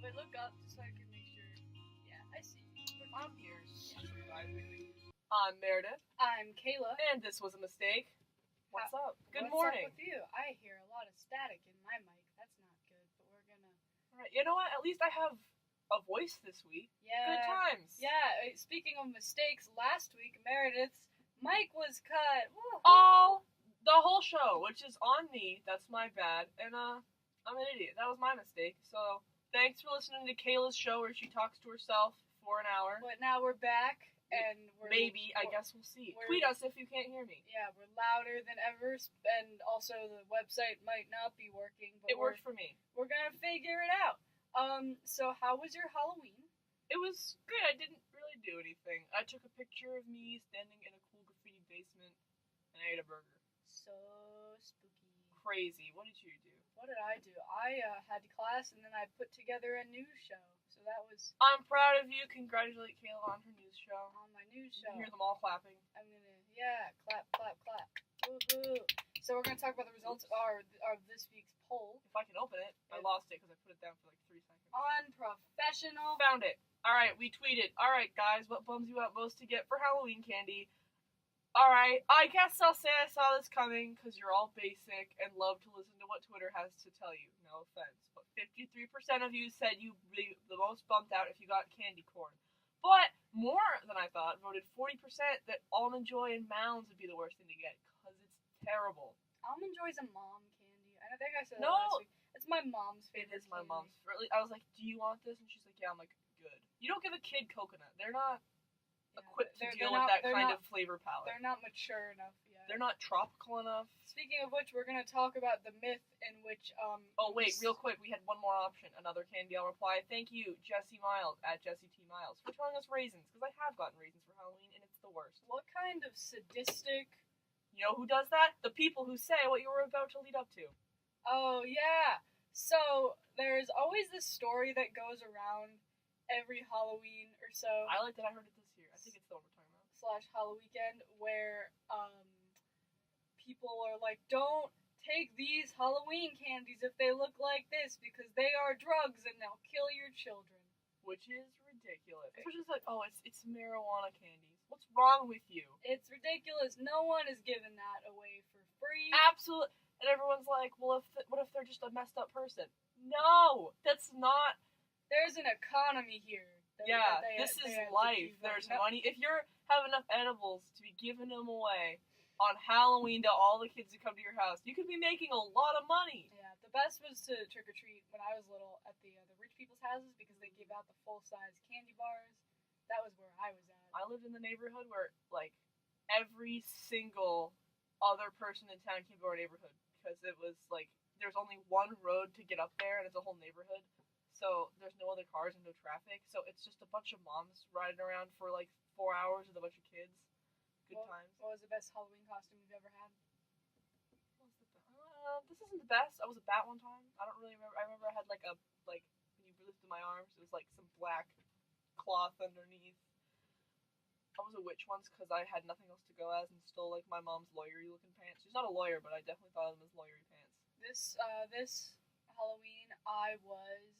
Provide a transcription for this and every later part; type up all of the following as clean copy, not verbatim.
Wait, look up so I can make sure. Yeah, I see. I'm here supervising. I'm Meredith. I'm Kayla. And this was a mistake. What's up? Good What's morning. What's up with you? I hear a lot of static in my mic. That's not good, but we're gonna... Alright, you know what? At least I have a voice this week. Yeah. Good times. Yeah, speaking of mistakes, last week Meredith's mic was cut. Woo-hoo. Oh, the whole show, which is on me. That's my bad. And, I'm an idiot. That was my mistake. So, thanks for listening to Kayla's show where she talks to herself for an hour. But now we're back, and I guess we'll see. Tweet us if you can't hear me. Yeah, we're louder than ever, and also the website might not be working. But It worked for me. We're gonna figure it out. So how was your Halloween? It was good. I didn't really do anything. I took a picture of me standing in a cool graffiti basement, and I ate a burger. So spooky. Crazy. What did you do? What did I do? I had class, and then I put together a news show. So that was... I'm proud of you. Congratulate Kayla on her news show. On my news show. You hear them all clapping. I'm gonna... Yeah, clap, clap, clap. Woohoo. So we're gonna talk about the results of this week's poll. If I can open it. I lost it because I put it down for like 3 seconds. Unprofessional. Found it. Alright, we tweeted. Alright, guys, what bums you out most to get for Halloween candy? Alright, I guess I'll say I saw this coming because you're all basic and love to listen to what Twitter has to tell you. No offense. But 53% of you said you'd be the most bummed out if you got candy corn. But more than I thought voted 40% that Almond Joy and Mounds would be the worst thing to get because it's terrible. Almond Joy's a mom candy. I think I said No. that last week. It's my mom's favorite. It is my candy. mom's. I was like, do you want this? And she's like, yeah. I'm like, good. You don't give a kid coconut. They're not equipped to deal with that kind of flavor palette. They're not mature enough yet. They're not tropical enough. Speaking of which, we're going to talk about the myth in which... Oh, wait, real quick. We had one more option. Another candy. I'll reply. Thank you, Jesse Miles, at Jesse T. Miles, for telling us raisins, because I have gotten raisins for Halloween, and it's the worst. What kind of sadistic... You know who does that? The people who say what you were about to lead up to. Oh, yeah. So, there's always this story that goes around every Halloween or so. I like that I heard it this year. I think it's the one we're talking about. / Halloween, where people are like, don't take these Halloween candies if they look like this because they are drugs and they'll kill your children. Which is ridiculous. It's just like, oh, it's marijuana candies. What's wrong with you? It's ridiculous. No one is giving that away for free. Absolutely. And everyone's like, well, what if they're just a messed up person? No, that's not. There's an economy here. This is life. There's money. If you have enough edibles to be giving them away on Halloween to all the kids who come to your house, you could be making a lot of money. Yeah, the best was to trick or treat when I was little at the rich people's houses because they give out the full size candy bars. That was where I was at. I lived in the neighborhood where like every single other person in town came to our neighborhood because it was like there's only one road to get up there and it's a whole neighborhood. So there's no other cars and no traffic. So it's just a bunch of moms riding around for like 4 hours with a bunch of kids. Good times. What was the best Halloween costume you've ever had? This isn't the best. I was a bat one time. I don't really remember. I remember I had like when you lifted my arms, it was like some black cloth underneath. I was a witch once because I had nothing else to go as and stole like my mom's lawyery looking pants. She's not a lawyer, but I definitely thought of them as lawyery pants. This Halloween I was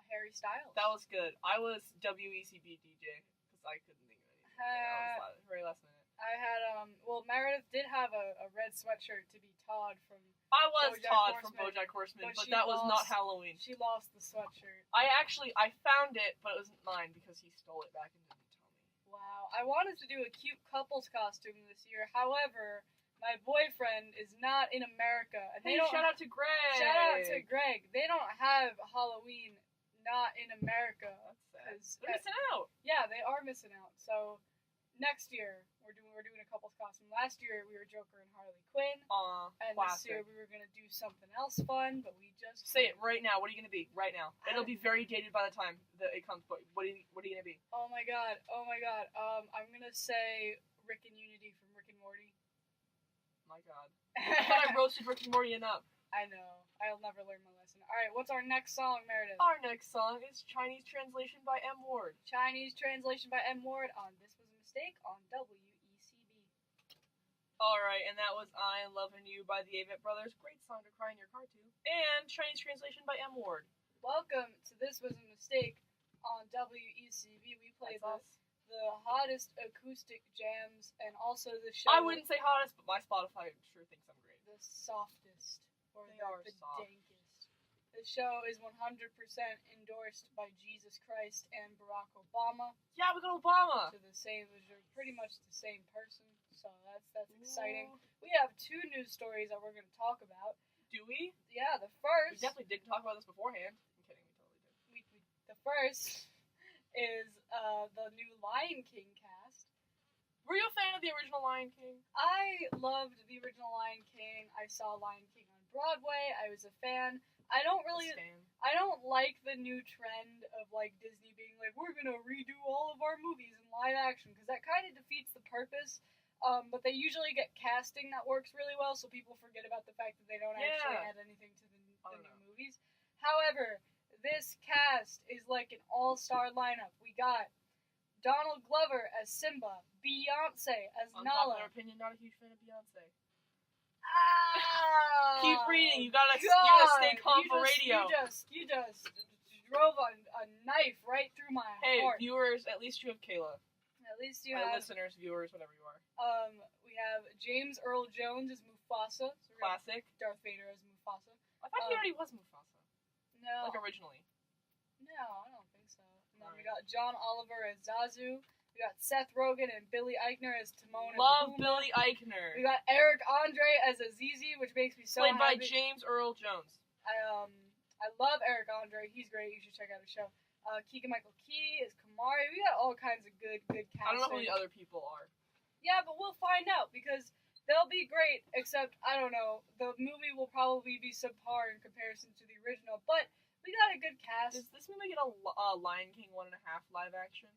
Harry Styles. That was good. I was WECB DJ because I couldn't think of anything. I was very last minute. I had Meredith did have a red sweatshirt to be Todd from. I was Todd from BoJack Horseman, but that was not Halloween. She lost the sweatshirt. I found it, but it wasn't mine because he stole it back and didn't tell me. Wow. I wanted to do a cute couples costume this year. However, my boyfriend is not in America. And Shout out to Greg. Shout out to Greg. They don't have Halloween not in America. That's sad. They're missing out. Yeah, they are missing out. So next year we're doing a couples costume. Last year we were Joker and Harley Quinn. And classic. This year we were gonna do something else fun, but we just say it right now. What are you gonna be right now? It'll be very dated by the time that it comes. But what are you gonna be? Oh my god. I'm gonna say Rick and Unity from Rick and Morty. My god. I thought I roasted Rick and Morty enough. I know. I'll never learn my lesson. Alright, what's our next song, Meredith? Our next song is Chinese Translation by M. Ward. Chinese Translation by M. Ward on This Was a Mistake on WECB. Alright, and that was I Am Loving You by the Avett Brothers. Great song to cry in your car to. And Chinese Translation by M. Ward. Welcome to This Was a Mistake on WECV. We play the hottest acoustic jams and also the show. I wouldn't say hottest, but my Spotify sure thinks I'm great. The softest or They are the soft. dankest. The show is 100% endorsed by Jesus Christ and Barack Obama. Yeah, we got Obama. So the same, they're pretty much the same person. So that's exciting. Ooh. We have 2 news stories that we're going to talk about. Do we? Yeah, the We first. definitely didn't talk about this beforehand. I'm kidding, we totally did. The first is the new Lion King cast. Were you a fan of the original Lion King? I loved the original Lion King. I saw Lion King on Broadway. I was a fan. I don't like the new trend of like Disney being like, we're gonna redo all of our movies in live action, because that kind of defeats the purpose. But they usually get casting that works really well, so people forget about the fact that they don't actually add anything to the new movies. However, this cast is like an all-star lineup. We got Donald Glover as Simba, Beyonce as Nala. Unpopular opinion, not a huge fan of Beyonce. Ah, Keep reading. You gotta stay calm for radio. You just drove a knife right through my heart. Hey, viewers, at least you have Kayla. At least you My have listeners, viewers, whatever you are. We have James Earl Jones as Mufasa. So Classic. Darth Vader as Mufasa. I thought he already was Mufasa. No. Like originally. No, I don't think so. And then we got John Oliver as Zazu. We got Seth Rogen and Billy Eichner as Timon and Love Pumbaa. Billy Eichner. We got Eric Andre as Azizi, which makes me so Played by happy. James Earl Jones. I love Eric Andre. He's great. You should check out his show. Keegan-Michael Key is Kamari. We got all kinds of good casting. I don't know who the other people are. Yeah, but we'll find out, because they'll be great, except, I don't know, the movie will probably be subpar in comparison to the original, but we got a good cast. Does this movie get a Lion King 1.5 live action?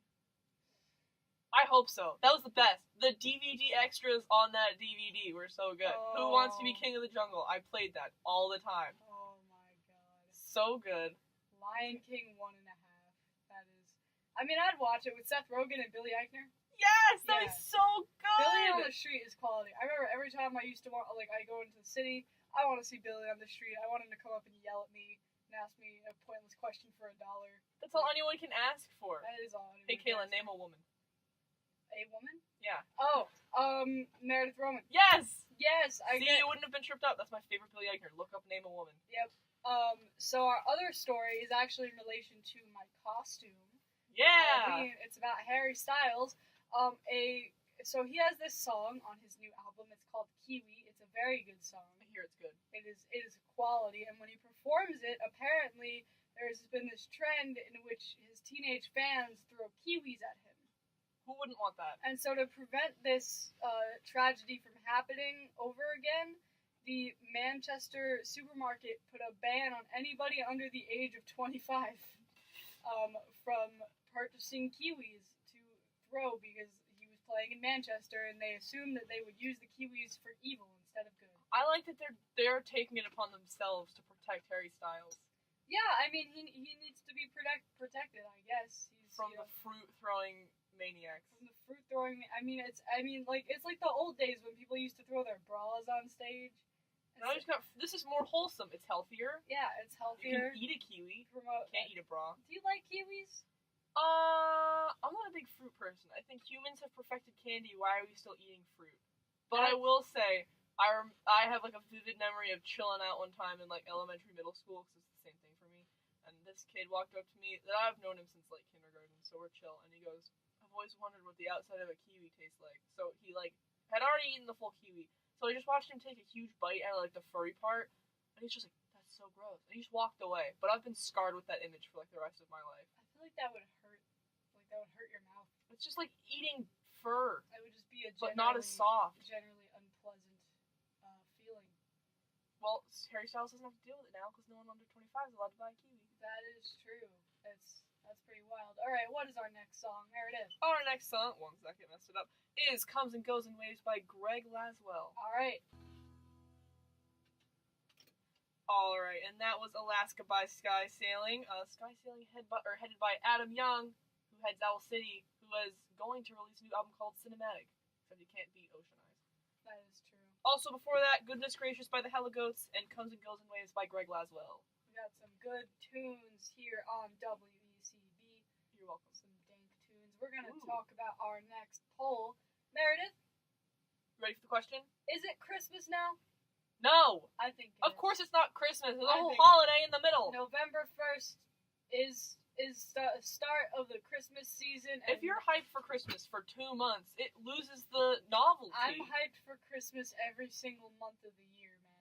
I hope so. That was the best. The DVD extras on that DVD were so good. Who Wants to Be King of the Jungle? I played that all the time. Oh my god. So good. Lion King 1.5. That is... I mean, I'd watch it with Seth Rogen and Billy Eichner. Yes! That was so good! Billy on the street is quality. I remember every time I used to want, like, I go into the city, I want to see Billy on the street. I want him to come up and yell at me and ask me a pointless question for $1. That's all anyone can ask for. That is all anyone Hey, Kayla, can ask name a woman. A woman? Yeah. Oh, Meredith Roman. Yes! Yes, you wouldn't have been tripped up. That's my favorite Billy Eichner. Look up Name a Woman. Yep. So our other story is actually in relation to my costume. Yeah! It's about Harry Styles. So he has this song on his new album. It's called Kiwi. It's a very good song. I hear it's good. It is quality, and when he performs it, apparently there's been this trend in which his teenage fans throw kiwis at him. Who wouldn't want that? And so to prevent this tragedy from happening over again, the Manchester supermarket put a ban on anybody under the age of 25 from purchasing kiwis to throw, because he was playing in Manchester and they assumed that they would use the kiwis for evil instead of good. I like that they're taking it upon themselves to protect Harry Styles. Yeah, I mean, he needs to be protected, I guess. He's from the fruit throwing maniacs. From the fruit throwing, it's like the old days when people used to throw their bras on stage. Now this is more wholesome. It's healthier. Yeah, it's healthier. You can eat a kiwi. Can't eat a bra. Do you like kiwis? I'm not a big fruit person. I think humans have perfected candy. Why are we still eating fruit? But I will say, I have like a vivid memory of chilling out one time in like elementary, middle school, because it's the same thing for me. And this kid walked up to me, that I've known him since like kindergarten, so we're chill. And he goes, "I've always wondered what the outside of a kiwi tastes like." So he like had already eaten the full kiwi. So I just watched him take a huge bite out of like the furry part, and he's just like, "That's so gross." And he just walked away. But I've been scarred with that image for like the rest of my life. I feel like that would hurt. Like that would hurt your mouth. It's just like eating fur. It would just be but not as soft. Generally unpleasant feeling. Well, Harry Styles doesn't have to deal with it now because no one under 25 is allowed to buy a kiwi. That is true. That's pretty wild. All right, what is our next song? There it is. Our next song, one second, messed it up, is "Comes and Goes in Waves" by Greg Laswell. All right. Alright, and that was Alaska by Sky Sailing. Sky Sailing headed by Adam Young, who heads Owl City, who is going to release a new album called Cinematic. Except you can't beat Ocean Eyes. That is true. Also before that, Goodness Gracious by the Hella Goats, and Comes and Goes in Waves by Greg Laswell. We got some good tunes here on WECB. You're welcome. Some dank tunes. We're going to talk about our next poll. Meredith? Ready for the question? Is it Christmas now? No! I think it Of course it's not Christmas. There's a I whole think holiday in the middle. November 1st is the start of the Christmas season. If you're hyped for Christmas for 2 months, it loses the novelty. I'm hyped for Christmas every single month of the year, man.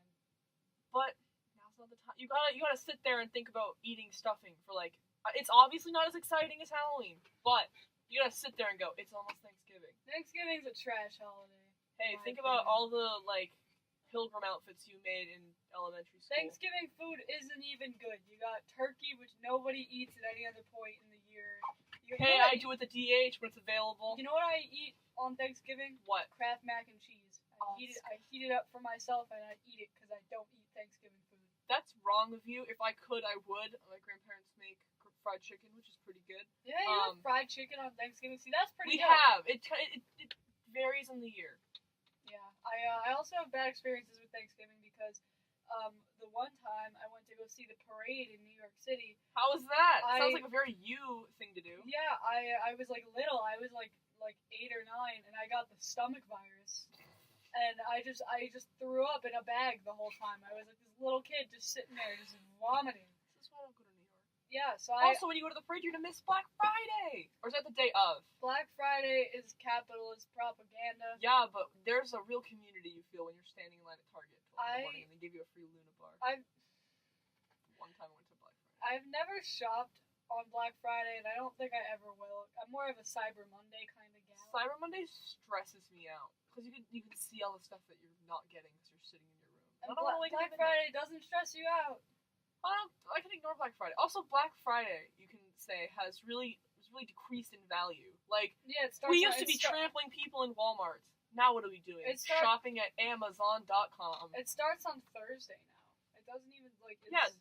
But now's not the time. You gotta sit there and think about eating stuffing for like. It's obviously not as exciting as Halloween, but you gotta sit there and go. It's almost Thanksgiving. Thanksgiving's a trash holiday. Hey, think about all the like pilgrim outfits you made in elementary school. Thanksgiving food isn't even good. You got turkey, which nobody eats at any other point in the year. I do it at the DH when it's available. You know what I eat on Thanksgiving? What? Kraft mac and cheese. I heat it up for myself and I eat it because I don't eat Thanksgiving food. That's wrong of you. If I could, I would. My grandparents make fried chicken, which is pretty good. Yeah, you have fried chicken on Thanksgiving. See, that's pretty good. We have. It varies in the year. Yeah, I also have bad experiences with Thanksgiving because the one time I went to go see the parade in New York City. How was that? Sounds like a very you thing to do. Yeah, I was like little. I was like 8 or 9, and I got the stomach virus, and I just threw up in a bag the whole time. I was like this little kid just sitting there just vomiting. This is why I don't go to New York. Yeah, Also, when you go to the parade, you're gonna miss Black Friday, or is that the day of? Black Friday is capitalist propaganda. Yeah, but there's a real community you feel when you're standing in line at Target in the morning and they give you a free Luna bar. One time I went to Black Friday. I've never shopped on Black Friday, and I don't think I ever will. I'm more of a Cyber Monday kind of gal. Cyber Monday stresses me out because you can see all the stuff that you're not getting because you're sitting in your room. And Black Friday doesn't stress you out. I can ignore Black Friday. Also, Black Friday, you can say, was really decreased in value. Like, yeah, we used to be trampling people in Walmart. Now what are we doing? Shopping at Amazon.com. It starts on Thursday now. It doesn't even, like... that's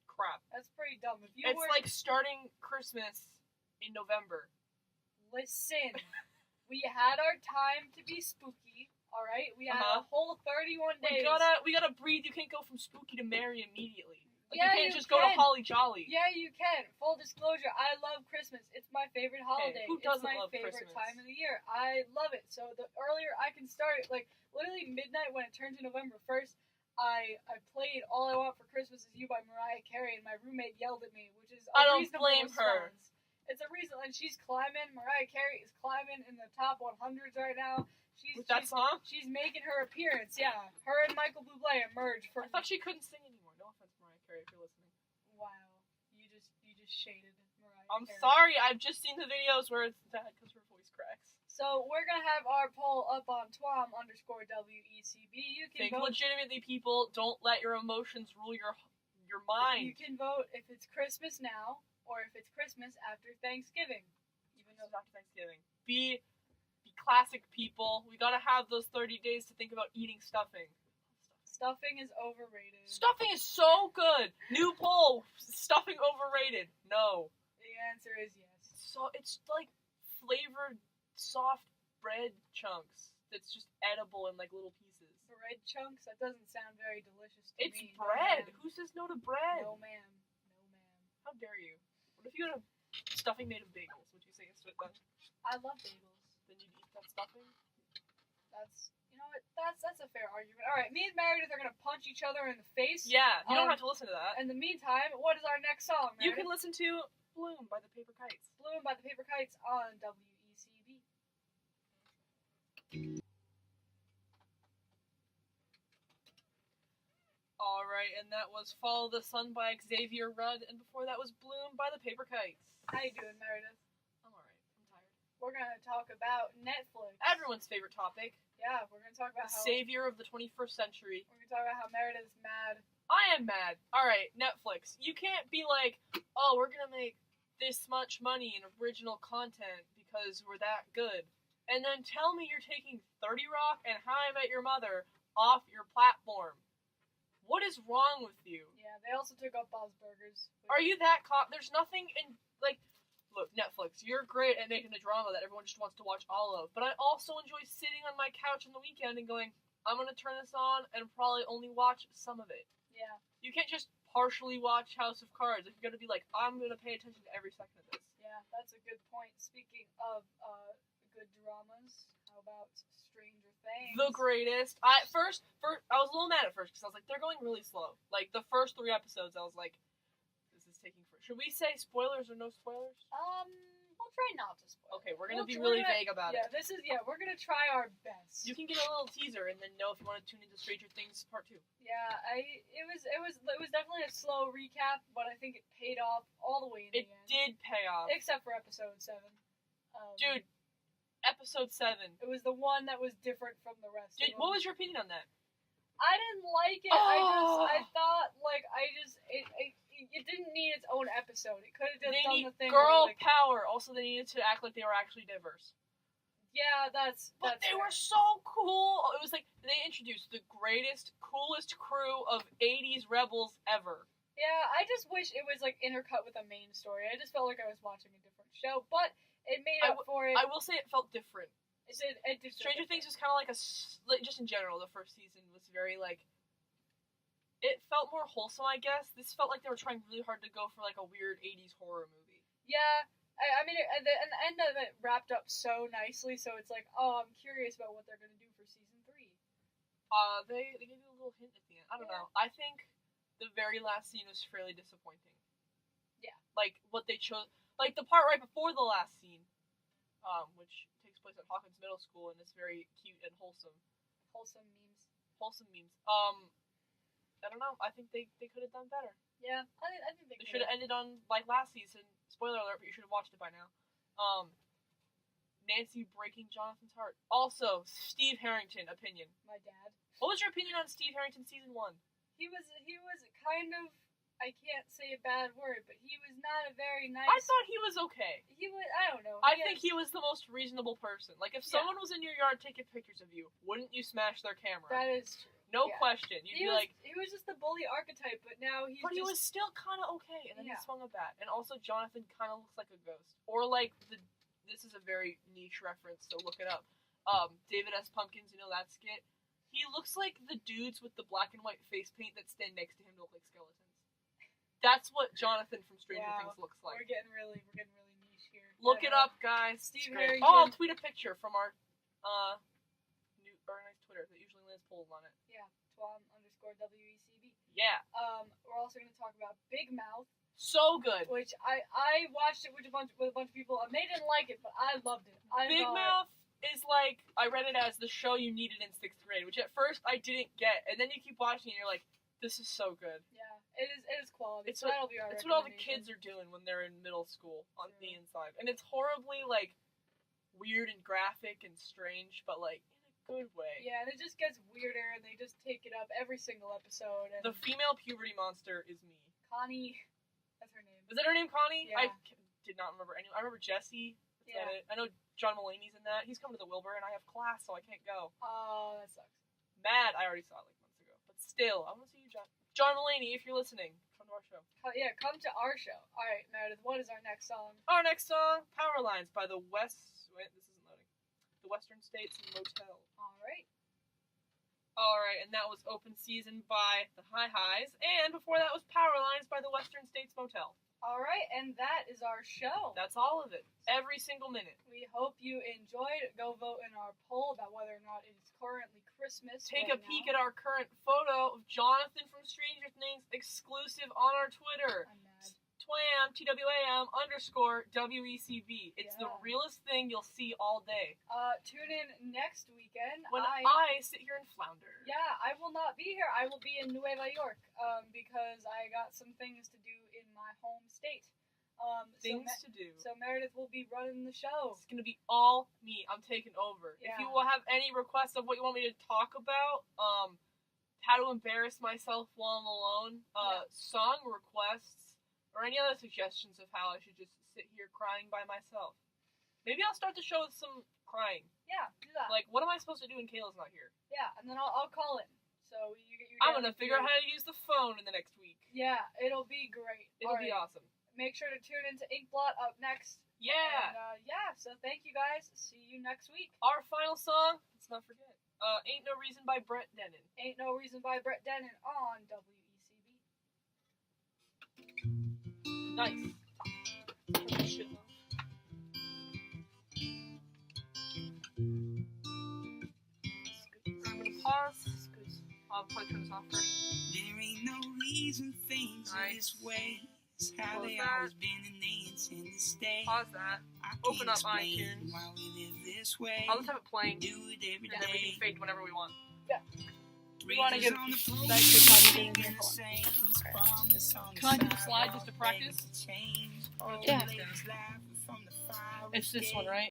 crap. That's pretty dumb. It's like starting Christmas in November. Listen, we had our time to be spooky. All right, we had a whole 31 days. We gotta breathe. You can't go from spooky to merry immediately. Like, yeah, you can't just go to Holly Jolly. Yeah, you can. Full disclosure, I love Christmas. It's my favorite holiday. Hey, who doesn't love Christmas? It's my favorite time of the year. I love it. So the earlier I can start it, like literally midnight when it turns to November 1st, I played All I Want for Christmas Is You by Mariah Carey, and my roommate yelled at me, which is I don't blame her. It's a reason, and she's climbing. Mariah Carey is climbing in the top 100s right now. With that song? She's making her appearance, yeah. Her and Michael Bublé emerge for... I thought she couldn't sing anymore. No offense, Mariah Carey, if you're listening. Wow. You just shaded Mariah I'm Carey. sorry, I've just seen the videos where it's that because her voice cracks. So, we're gonna have our poll up on Twam_WECB. You can Think legitimately, people. Don't let your emotions rule your mind. You can vote if it's Christmas now, or if it's Christmas after Thanksgiving. Even though after Thanksgiving. Be classic people. We gotta have those 30 days to think about eating stuffing. Stuffing is overrated. Stuffing is so good. New poll. Stuffing overrated. No. The answer is yes. So it's like flavored soft bread chunks that's just edible in like little pieces. Bread chunks? That doesn't sound very delicious to me. It's No, bread. Who says no to bread? No, ma'am. No, ma'am. How dare you? What if you got a stuffing made of bagels? Would you say it's good then? I love bagels. Then you'd eat that stuffing? You know what? That's a fair argument. Alright, me and Meredith are gonna punch each other in the face. Yeah, you don't have to listen to that. In the meantime, what is our next song, Meredith? You can listen to Bloom by the Paper Kites. Bloom by the Paper Kites on WECB. Alright, and that was Follow the Sun by Xavier Rudd, and before that was Bloom by the Paper Kites. How you doing, Meredith? I'm alright. I'm tired. We're gonna talk about Netflix. Everyone's favorite topic. Yeah, we're gonna talk about the savior of the 21st century. We're gonna talk about how Meredith's mad. I am mad. Alright, Netflix. You can't be like, oh, we're gonna make this much money in original content because we're that good. And then tell me you're taking 30 Rock and How I Met Your Mother off your platform. What is wrong with you? Yeah, they also took up Bob's Burgers. Are you that there's nothing in, like, look, Netflix, you're great at making a drama that everyone just wants to watch all of, but I also enjoy sitting on my couch on the weekend and going, I'm gonna turn this on and probably only watch some of it. Yeah. You can't just partially watch House of Cards. If you're gonna be like, I'm gonna pay attention to every second of this. Yeah, that's a good point. Speaking of good dramas, how about Stranger Things? The greatest. I was a little mad at first because I was like, they're going really slow. Like the first 3 episodes, I was like, this is taking forever. Should we say spoilers or no spoilers? We'll try not to spoil. Okay, we're gonna be really vague about it. We're gonna try our best. You can get a little teaser and then know if you want to tune into Stranger Things Part 2. Yeah, it was definitely a slow recap, but I think it paid off all the way in the end. It did pay off. Except for episode 7. Dude, episode 7. It was the one that was different from the rest. Dude, what was your opinion on that? I didn't like it. Oh. I thought it didn't need its own episode. It could have just done the thing. Girl power. Also, they needed to act like they were actually diverse. Yeah, But they were so cool. It was like they introduced the greatest, coolest crew of 80s rebels ever. Yeah, I just wish it was like intercut with a main story. I just felt like I was watching a different show, but it made up for it. I will say it felt different. It did Stranger Things was kind of like just in general, the first season was very like, it felt more wholesome, I guess. This felt like they were trying really hard to go for like a weird 80s horror movie. Yeah, I mean, the end of it wrapped up so nicely, so it's like, oh, I'm curious about what they're going to do for season 3. They gave you a little hint at the end. I don't know. I think the very last scene was fairly disappointing. Yeah. Like, what they chose, like the part right before the last scene, which takes place at Hawkins Middle School, and it's very cute and wholesome. Wholesome memes. I don't know. I think they could have done better. Yeah, I think they should have ended on like last season. Spoiler alert, but you should have watched it by now. Nancy breaking Jonathan's heart. Also, Steve Harrington opinion. My dad. What was your opinion on Steve Harrington season 1? He was kind of, I can't say a bad word, but he was not a very nice. I thought he was okay. He was. I don't know. I think he was the most reasonable person. Like if someone was in your yard taking pictures of you, wouldn't you smash their camera? That is true. No question. You'd be like... He was just the bully archetype, but now he's But he was still kind of okay, and then he swung a bat. And also, Jonathan kind of looks like a ghost. Or like, this is a very niche reference, so look it up. David S. Pumpkins, you know that skit? He looks like the dudes with the black and white face paint that stand next to him to look like skeletons. That's what Jonathan from Stranger Things looks like. We're getting really niche here. Look it up, guys. Steve Harrington. Oh, I'll tweet a picture from our nice Twitter that usually lands polls on it. Yeah, Twam_WECB. Yeah. We're also going to talk about Big Mouth. So good. Which I watched it with a bunch of people, and they didn't like it, but I loved it. Big Mouth is like, I read it as the show you needed in 6th grade, which at first I didn't get, and then you keep watching and you're like, this is so good. Yeah, it is quality. It's what all the kids are doing when they're in middle school on the inside. And it's horribly, like, weird and graphic and strange, but, like, in a good way. Yeah, and it just gets weirder, and they just take it up every single episode. And the female puberty monster is me. Connie, that's her name. Is that her name, Connie? Yeah. I did not remember anyone. I remember Jesse. I know John Mulaney's in that. He's coming to the Wilbur, and I have class, so I can't go. Oh, that sucks. Mad, I already saw it like months ago. But still, I want to see you, John Mulaney, if you're listening. Come to our show. Yeah, come to our show. Alright, Meredith, what is our next song? Our next song, Power Lines by the West... Wait, this isn't loading. The Western States Motel. Alright, and that was Open Season by the High Highs, and before that was Power Lines by the Western States Motel. Alright, and that is our show. That's all of it. Every single minute. We hope you enjoyed. Go vote in our poll about whether or not it is currently Christmas. Take a peek at our current photo of Jonathan from Stranger Things, exclusive on our Twitter. I'm mad. Twam, TWAM_WECB. It's the realest thing you'll see all day. Tune in next weekend. When I sit here and flounder. Yeah, I will not be here. I will be in Nueva York, because I got some things to do in my home state. Things to do. So Meredith will be running the show. It's going to be all me. I'm taking over. Yeah. If you will have any requests of what you want me to talk about, how to embarrass myself while I'm alone, song requests, or any other suggestions of how I should just sit here crying by myself. Maybe I'll start the show with some crying. Yeah, do that. Like, what am I supposed to do when Kayla's not here? Yeah, and then I'll call in. So you get your... I'm going to figure out how to use the phone in the next week. Yeah, it'll be great. It'll be awesome. Make sure to tune into Inkblot up next. Yeah. And, so thank you guys. See you next week. Our final song, let's not forget, Ain't No Reason by Brett Dennen. Ain't No Reason by Brett Dennen on WECB. Nice. Turn this shit off. I'm gonna pause. I'll probably turn this off first. There ain't no reason things are this way. It's how Close they that. always been and they intend to stay. Pause that. I Open can't up explain iTunes. why we live this way. I'll just have it playing, Do it every and then we day. can fade whenever we want. We want to give On the that floor, good time singing to the same song, the song Can I do the inside slide our just to practice? begging to change. Oh, Yeah. Ladies laughing from the fire It's this one, right?